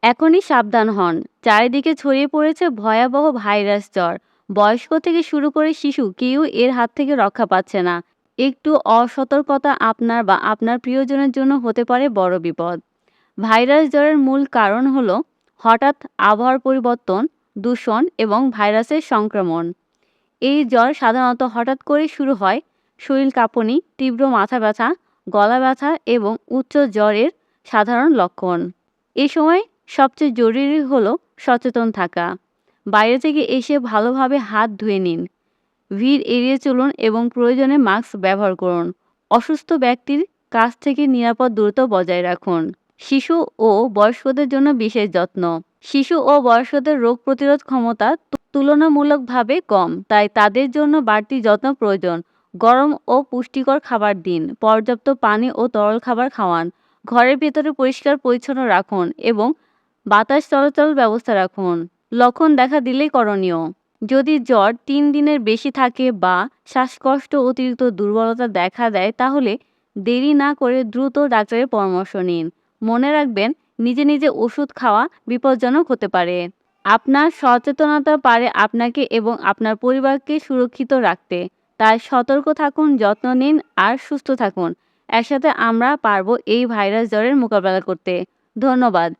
এখনই সাবধান হন। চারিদিকে ছড়িয়ে পড়েছে ভয়াবহ ভাইরাস জ্বর। বয়স্ক থেকে শুরু করে শিশু কেউ এর হাত থেকে রক্ষা পাচ্ছে না। একটু অসতর্কতা আপনার বা আপনার প্রিয়জনের জন্য হতে পারে বড় বিপদ। ভাইরাস জ্বরের মূল কারণ হলো হঠাৎ আবহাওয়ার পরিবর্তন, দূষণ এবং ভাইরাসের সংক্রমণ। এই জ্বর সাধারণত হঠাৎ করে শুরু হয়। শরীর কাঁপুনি, তীব্র মাথা ব্যথা, গলা ব্যথা এবং উচ্চ জ্বরের সাধারণ লক্ষণ। এ সময় সবচেয়ে জরুরি হলো সচেতন থাকা। বাইরে থেকে এসে ভালোভাবে হাত ধুয়ে নিন। ভিড় এড়িয়ে চলুন এবং প্রয়োজনে মাস্ক ব্যবহার করুন। অসুস্থ ব্যক্তির কাছ থেকে নিরাপদ দূরত্ব বজায় রাখুন। শিশু ও বয়স্কদের জন্য বিশেষ যত্ন। শিশু ও বয়স্কদের রোগ প্রতিরোধ ক্ষমতা তুলনামূলকভাবে কম, তাই তাদের জন্য বাড়তি যত্ন প্রয়োজন। গরম ও পুষ্টিকর খাবার দিন। পর্যাপ্ত পানি ও তরল খাবার খাওয়ান। ঘরের ভেতরে পরিষ্কার পরিচ্ছন্ন রাখুন এবং বাতাস চলাচল ব্যবস্থা রাখুন। লক্ষণ দেখা দিলেই করণীয়: যদি জ্বর 3 দিনের বেশি থাকে বা শ্বাসকষ্ট, অতিরিক্ত দুর্বলতা দেখা দেয়, তাহলে দেরি না করে দ্রুত ডাক্তারের পরামর্শ নিন। মনে রাখবেন, নিজে নিজে ওষুধ খাওয়া বিপজ্জনক হতে পারে। আপনার সচেতনতা পারে আপনাকে এবং আপনার পরিবারকে সুরক্ষিত রাখতে। তাই সতর্ক থাকুন, যত্ন নিন আর সুস্থ থাকুন। একসাথে আমরা পারবো এই ভাইরাস জ্বরের মোকাবেলা করতে। ধন্যবাদ।